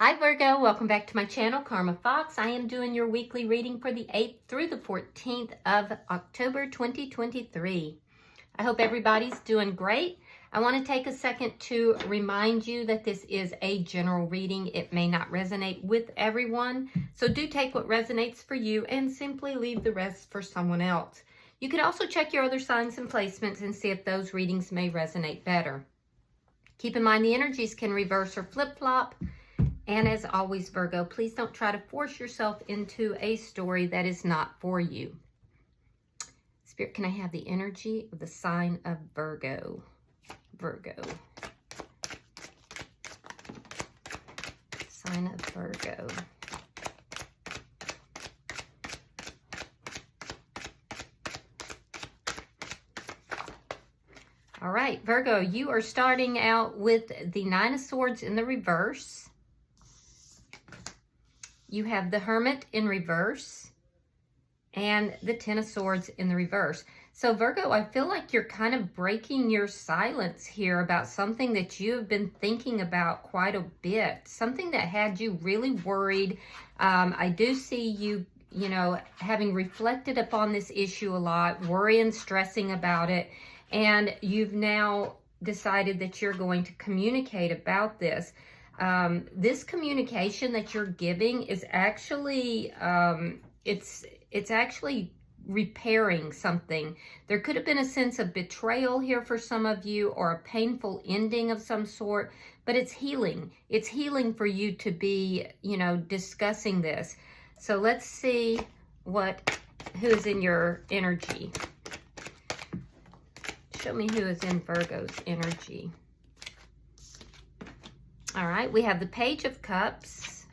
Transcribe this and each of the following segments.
Hi Virgo, welcome back to my channel, Karma Fox. I am doing your weekly reading for the 8th through the 14th of October 2023. I hope everybody's doing great. I want to take a second to remind you that this is a general reading. It may not resonate with everyone, so do take what resonates for you and simply leave the rest for someone else. You can also check your other signs and placements and see if those readings may resonate better. Keep in mind the energies can reverse or flip-flop. And as always, Virgo, please don't try to force yourself into a story that is not for you. Spirit, can I have the energy of the sign of Virgo? Virgo. Sign of Virgo. All right, Virgo, you are starting out with the Nine of Swords in the reverse. You have the Hermit in reverse and the Ten of Swords in the reverse. So Virgo, I feel like you're kind of breaking your silence here about something that you have been thinking about quite a bit, something that had you really worried. I do see you, having reflected upon this issue a lot, worrying, stressing about it, and you've now decided that you're going to communicate about this. This communication that you're giving is actually, it's actually repairing something. There could have been a sense of betrayal here for some of you, or a painful ending of some sort, but it's healing. It's healing for you to be, discussing this. So let's see who is in your energy. Show me who is in Virgo's energy. All right, we have the Page of Cups,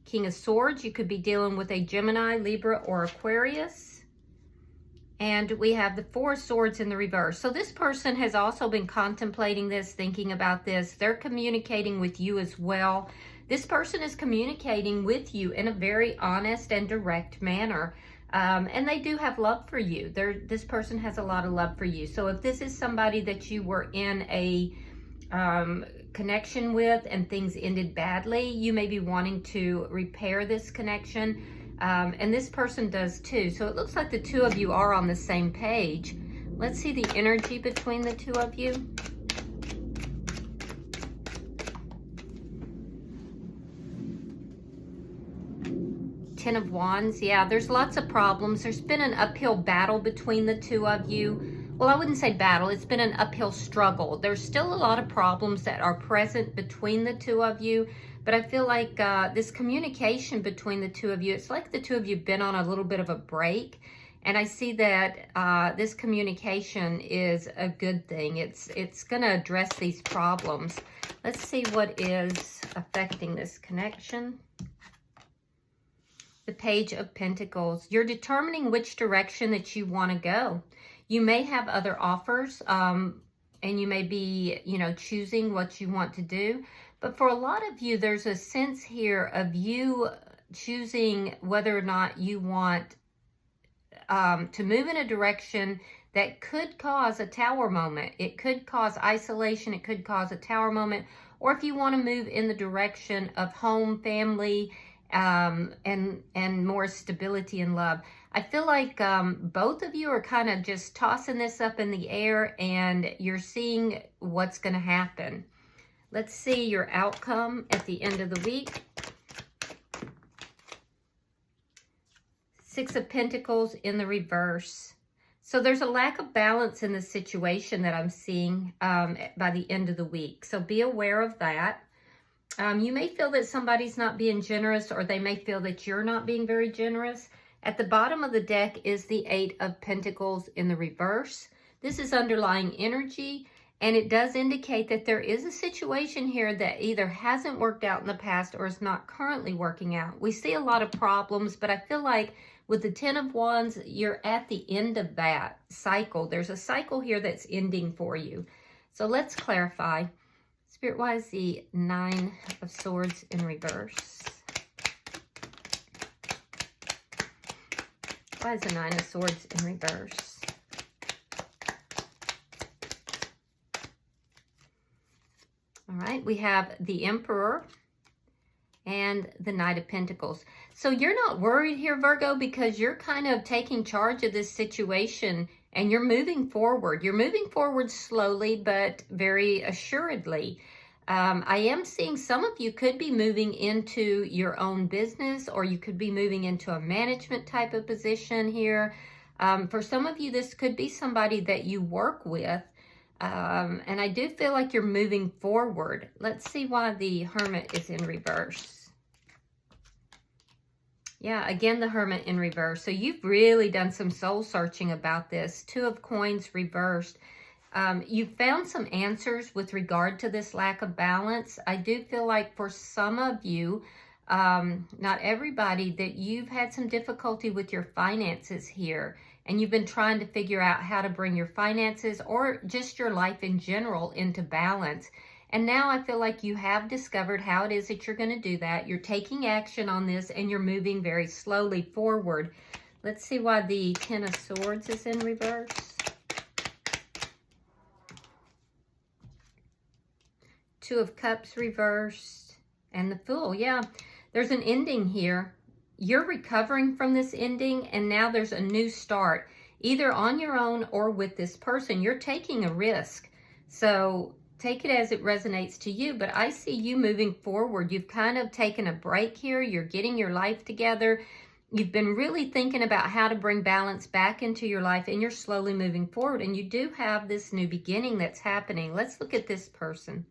King of Swords. You could be dealing with a Gemini, Libra, or Aquarius. And we have the Four of Swords in the reverse. So this person has also been contemplating this, thinking about this. They're communicating with you as well. This person is communicating with you in a very honest and direct manner. And they do have love for you. This person has a lot of love for you. So if this is somebody that you were in a connection with and things ended badly, you may be wanting to repair this connection, and this person does too. So it looks like the two of you are on the same page. Let's see the energy between the two of you. Ten of Wands. Yeah, there's lots of problems. There's been an uphill battle between the two of you. Well, I wouldn't say battle. It's been an uphill struggle. There's still a lot of problems that are present between the two of you, but I feel like this communication between the two of you, it's like the two of you have been on a little bit of a break, and I see that this communication is a good thing. It's going to address these problems. Let's see what is affecting this connection. The Page of Pentacles. You're determining which direction that you want to go. You may have other offers, and you may be, choosing what you want to do. But for a lot of you, there's a sense here of you choosing whether or not you want to move in a direction that could cause a tower moment. It could cause isolation. It could cause a tower moment. Or if you want to move in the direction of home, family, and more stability and love. I feel like both of you are kind of just tossing this up in the air, and you're seeing what's going to happen. Let's see your outcome at the end of the week. Six of Pentacles in the reverse. So there's a lack of balance in the situation that I'm seeing by the end of the week. So be aware of that. You may feel that somebody's not being generous, or they may feel that you're not being very generous. At the bottom of the deck is the Eight of Pentacles in the reverse. This is underlying energy, and it does indicate that there is a situation here that either hasn't worked out in the past or is not currently working out. We see a lot of problems, but I feel like with the Ten of Wands, you're at the end of that cycle. There's a cycle here that's ending for you. So let's clarify. Spirit, why is the Nine of Swords in reverse? Why is the Nine of Swords in reverse? All right, we have the Emperor, and the Knight of Pentacles. So you're not worried here, Virgo, because you're kind of taking charge of this situation and you're moving forward. You're moving forward slowly, but very assuredly. I am seeing some of you could be moving into your own business, or you could be moving into a management type of position here. For some of you, this could be somebody that you work with. And I do feel like you're moving forward. Let's see why the Hermit is in reverse. Yeah, again, the Hermit in reverse. So you've really done some soul searching about this. Two of Coins reversed. You found some answers with regard to this lack of balance. I do feel like for some of you, not everybody, that you've had some difficulty with your finances here. And you've been trying to figure out how to bring your finances or just your life in general into balance. And now I feel like you have discovered how it is that you're going to do that. You're taking action on this and you're moving very slowly forward. Let's see why the Ten of Swords is in reverse. Two of Cups reversed and the Fool. Yeah, there's an ending here. You're recovering from this ending, and now there's a new start, either on your own or with this person. You're taking a risk, so take it as it resonates to you, but I see you moving forward. You've kind of taken a break here. You're getting your life together. You've been really thinking about how to bring balance back into your life, and you're slowly moving forward, and you do have this new beginning that's happening. Let's look at this person.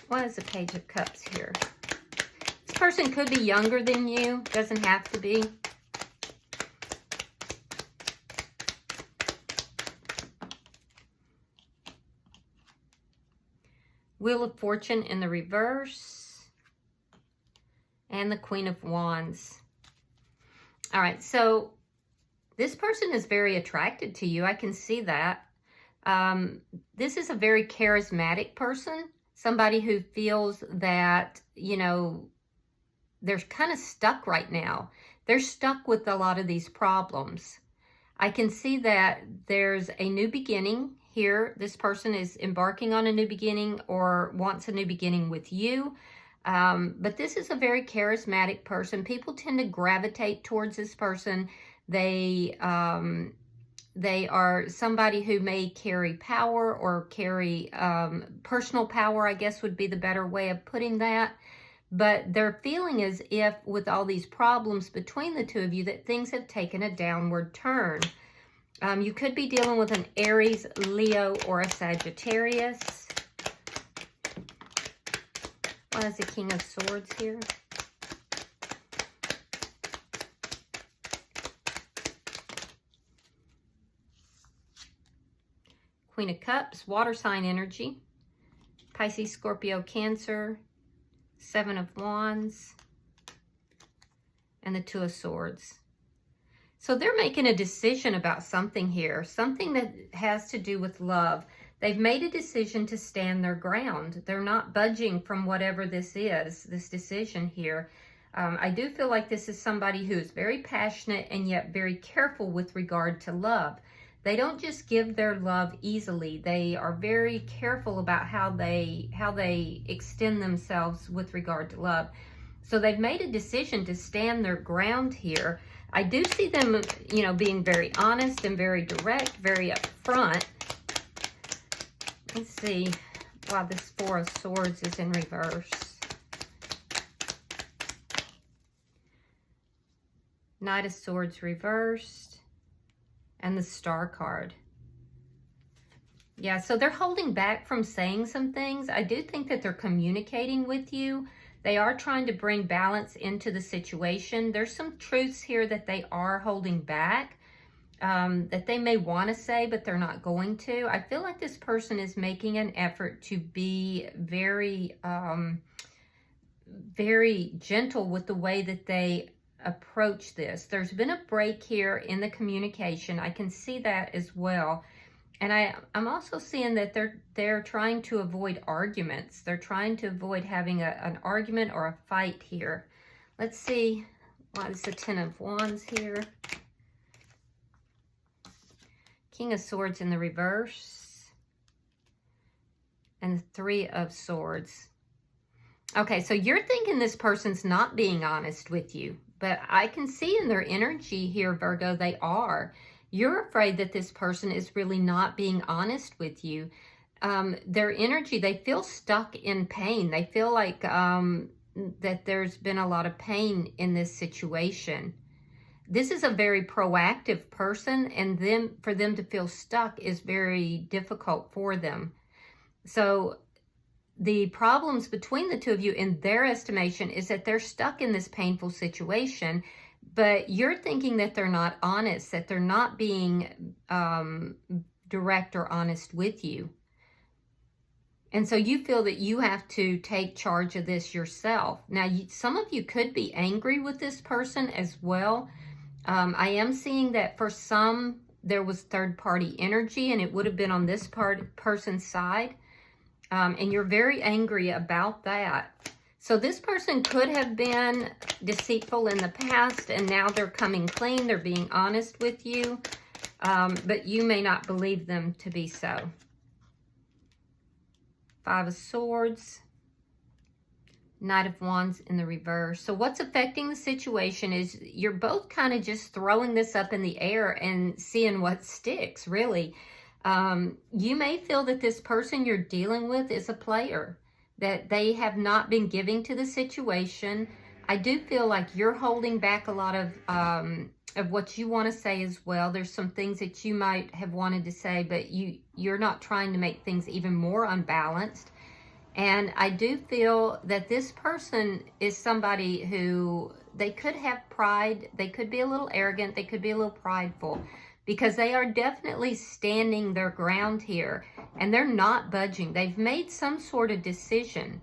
Why is the Page of Cups here? This person could be younger than you, doesn't have to be. Wheel of Fortune in the reverse. And the Queen of Wands. All right, so this person is very attracted to you. I can see that. This is a very charismatic person. Somebody who feels that, you know, they're kind of stuck right now. They're stuck with a lot of these problems. I can see that there's a new beginning here. This person is embarking on a new beginning or wants a new beginning with you. But this is a very charismatic person. People tend to gravitate towards this person. They are somebody who may carry power or carry personal power, I guess would be the better way of putting that. But their feeling is, if with all these problems between the two of you, that things have taken a downward turn. You could be dealing with an Aries, Leo, or a Sagittarius. Why is the King of Swords here? Queen of Cups, water sign energy. Pisces, Scorpio, Cancer. Seven of Wands. And the Two of Swords. So they're making a decision about something here. Something that has to do with love. They've made a decision to stand their ground. They're not budging from whatever this is, this decision here. I do feel like this is somebody who is very passionate and yet very careful with regard to love. They don't just give their love easily. They are very careful about how they extend themselves with regard to love. So they've made a decision to stand their ground here. I do see them, you know, being very honest and very direct, very upfront. Let's see why this Four of Swords is in reverse. Knight of Swords reversed. And the Star card. Yeah, so they're holding back from saying some things. I do think that they're communicating with you. They are trying to bring balance into the situation. There's some truths here that they are holding back, that they may want to say, but they're not going to. I feel like this person is making an effort to be very, very gentle with the way that they approach this. There's been a break here in the communication. I can see that as well. And I'm also seeing that they're trying to avoid arguments. They're trying to avoid having an argument or a fight here. Let's see why is the Ten of Wands here. King of Swords in the reverse. And the Three of Swords. Okay, so you're thinking this person's not being honest with you, but I can see in their energy here, Virgo, they are. You're afraid that this person is really not being honest with you. Their energy, they feel stuck in pain. They feel like that there's been a lot of pain in this situation. This is a very proactive person, and for them to feel stuck is very difficult for them. So the problems between the two of you, in their estimation, is that they're stuck in this painful situation, but you're thinking that they're not honest, that they're not being direct or honest with you. And so you feel that you have to take charge of this yourself. Now, some of you could be angry with this person as well. I am seeing that for some, there was third-party energy, and it would have been on this person's side. And you're very angry about that. So this person could have been deceitful in the past, and now they're coming clean. They're being honest with you, but you may not believe them to be so. Five of Swords, Knight of Wands in the reverse. So what's affecting the situation is you're both kind of just throwing this up in the air and seeing what sticks, really. You may feel that this person you're dealing with is a player, that they have not been giving to the situation. I do feel like you're holding back a lot of what you want to say as well. There's some things that you might have wanted to say, but you're not trying to make things even more unbalanced. And I do feel that this person is somebody who, they could have pride, they could be a little arrogant, they could be a little prideful, because they are definitely standing their ground here, and they're not budging. They've made some sort of decision,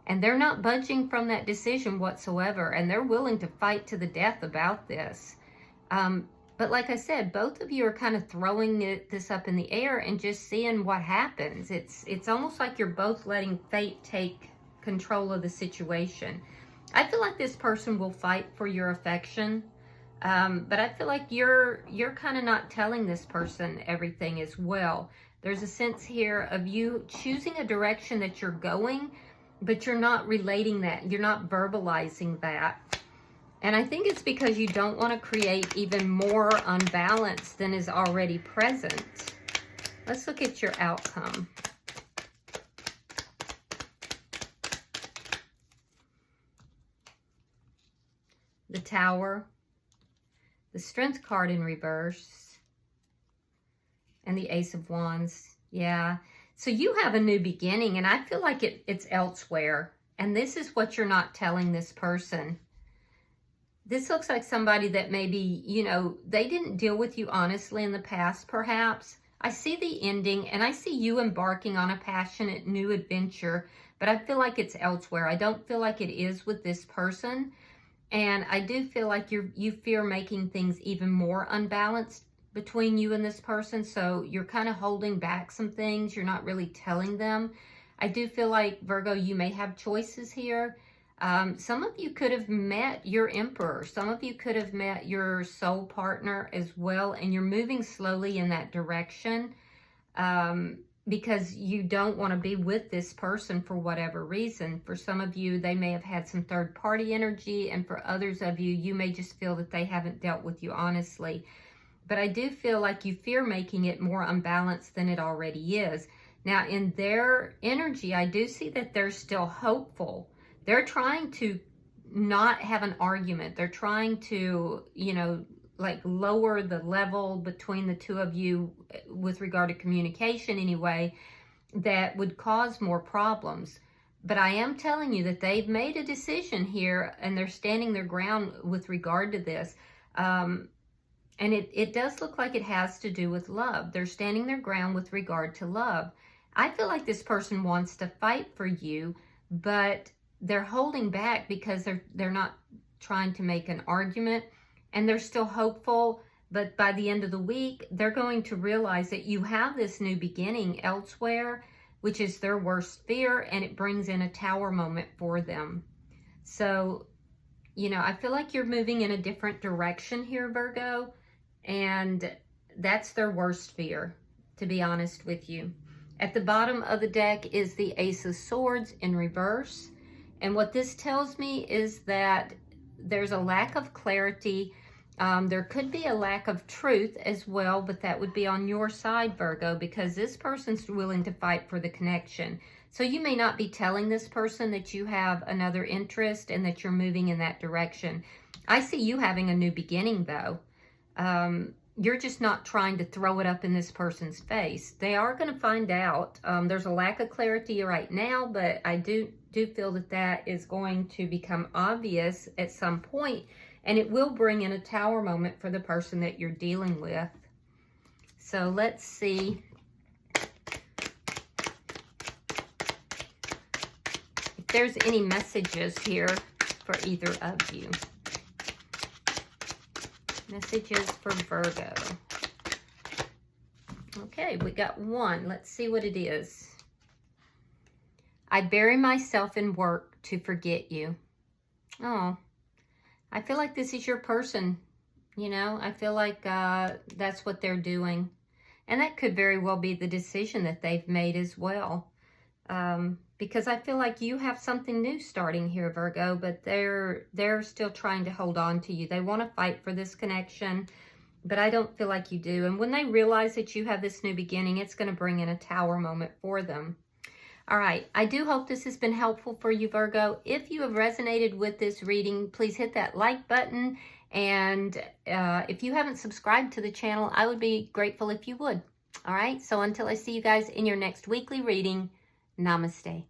and they're not budging from that decision whatsoever, and they're willing to fight to the death about this. But like I said, both of you are kind of throwing this up in the air and just seeing what happens. It's almost like you're both letting fate take control of the situation. I feel like this person will fight for your affection. But I feel like you're kind of not telling this person everything as well. There's a sense here of you choosing a direction that you're going, but you're not relating that. You're not verbalizing that. And I think it's because you don't want to create even more unbalance than is already present. Let's look at your outcome. The Tower, the Strength card in reverse, and the Ace of Wands. Yeah. So you have a new beginning, and I feel like it's elsewhere. And this is what you're not telling this person. This looks like somebody that maybe, you know, they didn't deal with you honestly in the past, perhaps. I see the ending, and I see you embarking on a passionate new adventure, but I feel like it's elsewhere. I don't feel like it is with this person. And I do feel like you fear making things even more unbalanced between you and this person. So you're kind of holding back some things. You're not really telling them. I do feel like, Virgo, you may have choices here. Some of you could have met your Emperor. Some of you could have met your soul partner as well. And you're moving slowly in that direction because you don't want to be with this person for whatever reason. For some of you, they may have had some third-party energy. And for others of you, you may just feel that they haven't dealt with you honestly. But I do feel like you fear making it more unbalanced than it already is. Now, in their energy, I do see that they're still hopeful. They're trying to not have an argument. They're trying to, you know, like lower the level between the two of you with regard to communication anyway, that would cause more problems. But I am telling you that they've made a decision here, and they're standing their ground with regard to this. And it does look like it has to do with love. They're standing their ground with regard to love. I feel like this person wants to fight for you, but they're holding back because they're not trying to make an argument, and they're still hopeful. But by the end of the week, they're going to realize that you have this new beginning elsewhere, which is their worst fear, and it brings in a Tower moment for them. So, you know, I feel like you're moving in a different direction here, Virgo, and that's their worst fear, to be honest with you. At the bottom of the deck is the Ace of Swords in reverse. And what this tells me is that there's a lack of clarity. There could be a lack of truth as well, but that would be on your side, Virgo, because this person's willing to fight for the connection. So you may not be telling this person that you have another interest and that you're moving in that direction. I see you having a new beginning, though. You're just not trying to throw it up in this person's face. They are going to find out. There's a lack of clarity right now, but I do feel that that is going to become obvious at some point, and it will bring in a Tower moment for the person that you're dealing with. So let's see if there's any messages here for either of you. Messages for Virgo. Okay, we got one. Let's see what it is. I bury myself in work to forget you. Oh, I feel like this is your person. You know, I feel like that's what they're doing. And that could very well be the decision that they've made as well. Because I feel like you have something new starting here, Virgo, but they're still trying to hold on to you. They want to fight for this connection, but I don't feel like you do. And when they realize that you have this new beginning, it's going to bring in a Tower moment for them. All right, I do hope this has been helpful for you, Virgo. If you have resonated with this reading, please hit that like button. And if you haven't subscribed to the channel, I would be grateful if you would. All right, so until I see you guys in your next weekly reading, namaste.